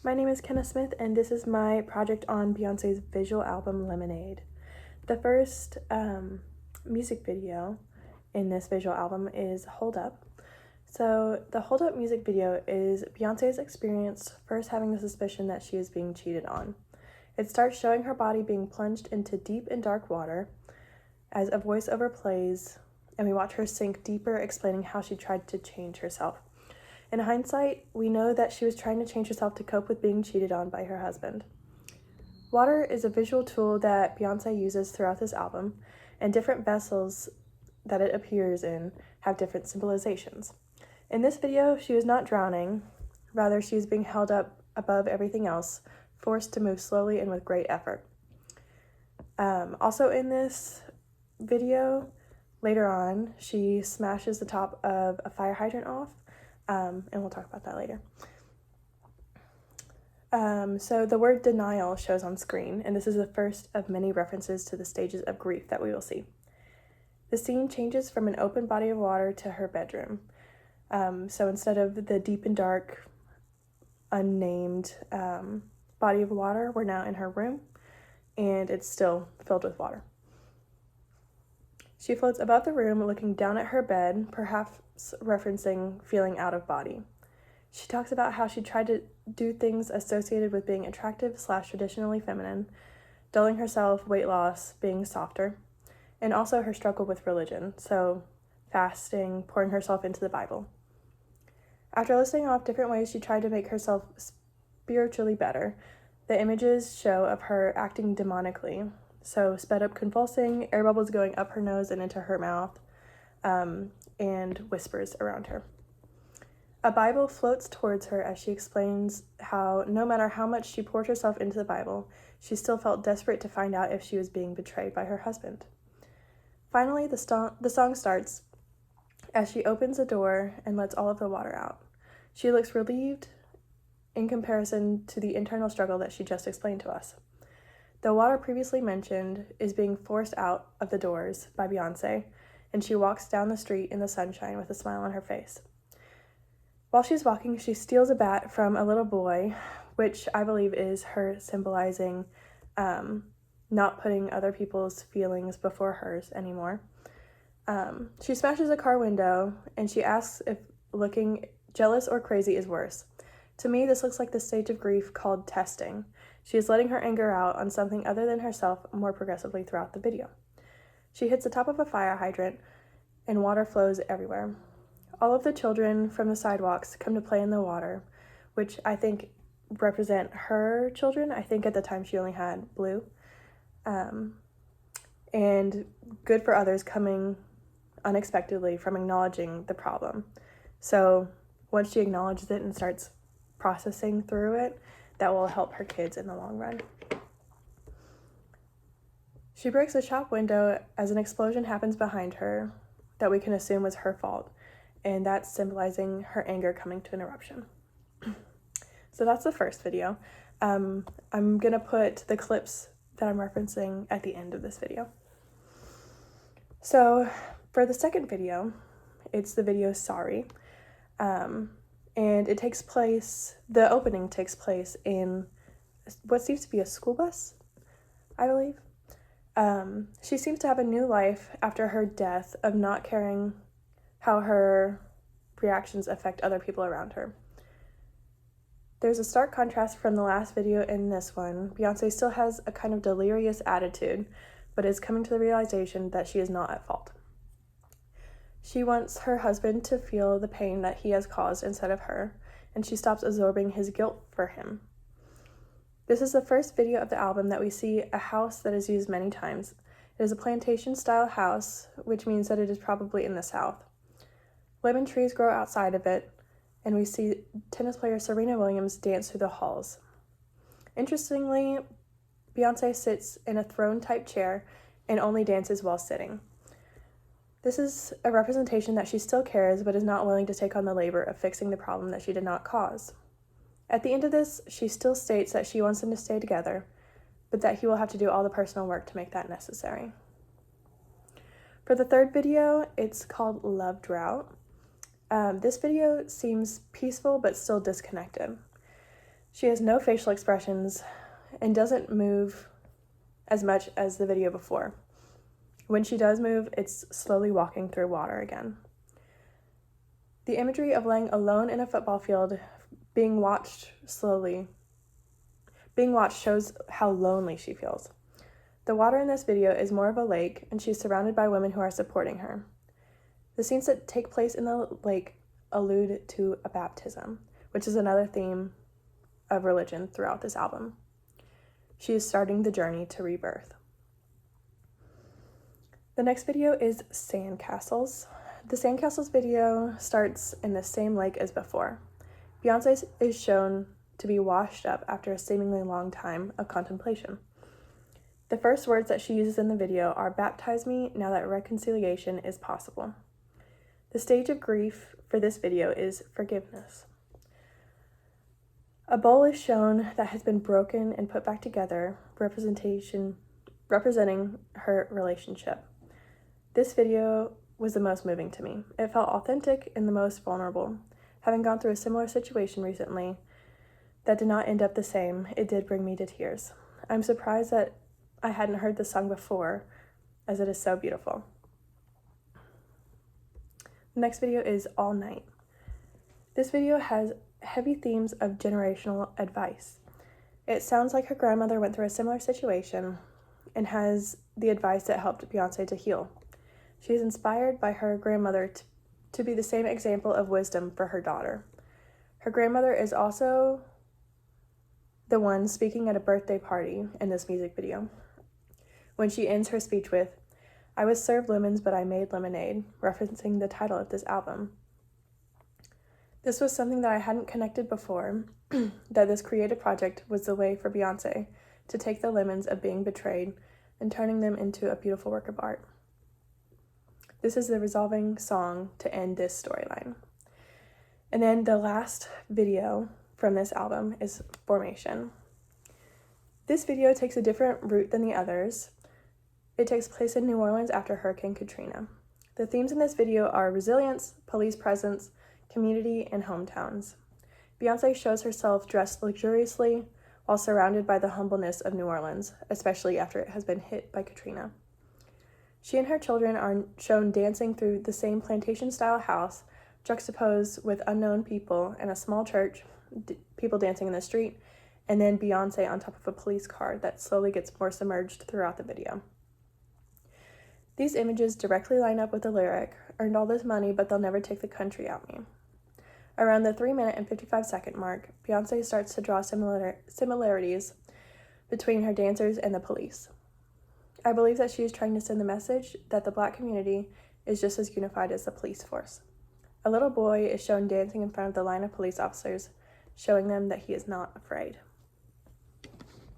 My name is Kenna Smith, and this is my project on Beyonce's visual album Lemonade. The first music video in this visual album is Hold Up. So, the Hold Up music video is Beyonce's experience first having the suspicion that she is being cheated on. It starts showing her body being plunged into deep and dark water as a voiceover plays, and we watch her sink deeper, explaining how she tried to change herself. In hindsight, we know that she was trying to change herself to cope with being cheated on by her husband. Water is a visual tool that Beyonce uses throughout this album, and different vessels that it appears in have different symbolizations. In this video, she is not drowning, rather she is being held up above everything else, forced to move slowly and with great effort. Also in this video, later on, she smashes the top of a fire hydrant off, and we'll talk about that later. So the word denial shows on screen, and this is the first of many references to the stages of grief that we will see. The scene changes from an open body of water to her bedroom. So instead of the deep and dark, unnamed body of water, we're now in her room, and it's still filled with water. She floats above the room, looking down at her bed, perhaps referencing feeling out of body. She talks about how she tried to do things associated with being attractive/traditionally feminine, dulling herself, weight loss, being softer, and also her struggle with religion, so fasting, pouring herself into the Bible. After listing off different ways she tried to make herself spiritually better, the images show of her acting demonically, so sped up convulsing, air bubbles going up her nose and into her mouth, and whispers around her. A Bible floats towards her as she explains how no matter how much she poured herself into the Bible, she still felt desperate to find out if she was being betrayed by her husband. Finally, the song starts as she opens a door and lets all of the water out. She looks relieved in comparison to the internal struggle that she just explained to us. The water previously mentioned is being forced out of the doors by Beyonce, and she walks down the street in the sunshine with a smile on her face. While she's walking, she steals a bat from a little boy, which I believe is her symbolizing not putting other people's feelings before hers anymore. She smashes a car window, and she asks if looking jealous or crazy is worse. To me, this looks like the stage of grief called testing. She is letting her anger out on something other than herself more progressively throughout the video. She hits the top of a fire hydrant, and water flows everywhere. All of the children from the sidewalks come to play in the water, which I think represent her children. I think at the time she only had Blue. And good for others coming unexpectedly from acknowledging the problem. So once she acknowledges it and starts processing through it, that will help her kids in the long run. She breaks a shop window as an explosion happens behind her that we can assume was her fault, and that's symbolizing her anger coming to an eruption. So that's the first video. I'm gonna put the clips that I'm referencing at the end of this video. So for the second video, it's the video Sorry. And it takes place, the opening takes place in what seems to be a school bus, I believe. She seems to have a new life after her death of not caring how her reactions affect other people around her. There's a stark contrast from the last video and this one. Beyonce still has a kind of delirious attitude, but is coming to the realization that she is not at fault. She wants her husband to feel the pain that he has caused instead of her, and she stops absorbing his guilt for him. This is the first video of the album that we see a house that is used many times. It is a plantation-style house, which means that it is probably in the South. Lemon trees grow outside of it, and we see tennis player Serena Williams dance through the halls. Interestingly, Beyonce sits in a throne-type chair and only dances while sitting. This is a representation that she still cares but is not willing to take on the labor of fixing the problem that she did not cause. At the end of this, she still states that she wants them to stay together, but that he will have to do all the personal work to make that necessary. For the third video, it's called Love Drought. This video seems peaceful but still disconnected. She has no facial expressions and doesn't move as much as the video before. When she does move, it's slowly walking through water again. The imagery of laying alone in a football field, being watched shows how lonely she feels. The water in this video is more of a lake, and she's surrounded by women who are supporting her. The scenes that take place in the lake allude to a baptism, which is another theme of religion throughout this album. She is starting the journey to rebirth. The next video is Sandcastles. The Sandcastles video starts in the same lake as before. Beyonce is shown to be washed up after a seemingly long time of contemplation. The first words that she uses in the video are "Baptize me now that reconciliation is possible." The stage of grief for this video is forgiveness. A bowl is shown that has been broken and put back together, representing her relationship. This video was the most moving to me. It felt authentic and the most vulnerable. Having gone through a similar situation recently that did not end up the same, it did bring me to tears. I'm surprised that I hadn't heard this song before, as it is so beautiful. The next video is All Night. This video has heavy themes of generational advice. It sounds like her grandmother went through a similar situation and has the advice that helped Beyonce to heal. She is inspired by her grandmother to be the same example of wisdom for her daughter. Her grandmother is also the one speaking at a birthday party in this music video, when she ends her speech with, "I was served lemons, but I made lemonade," referencing the title of this album. This was something that I hadn't connected before, that this creative project was the way for Beyonce to take the lemons of being betrayed and turning them into a beautiful work of art. This is the resolving song to end this storyline. And then the last video from this album is Formation. This video takes a different route than the others. It takes place in New Orleans after Hurricane Katrina. The themes in this video are resilience, police presence, community, and hometowns. Beyonce shows herself dressed luxuriously while surrounded by the humbleness of New Orleans, especially after it has been hit by Katrina. She and her children are shown dancing through the same plantation-style house, juxtaposed with unknown people in a small church, people dancing in the street, and then Beyonce on top of a police car that slowly gets more submerged throughout the video. These images directly line up with the lyric, "Earned all this money, but they'll never take the country out me." Around the 3-minute and 55-second mark, Beyonce starts to draw similarities between her dancers and the police. I believe that she is trying to send the message that the Black community is just as unified as the police force. A little boy is shown dancing in front of the line of police officers, showing them that he is not afraid.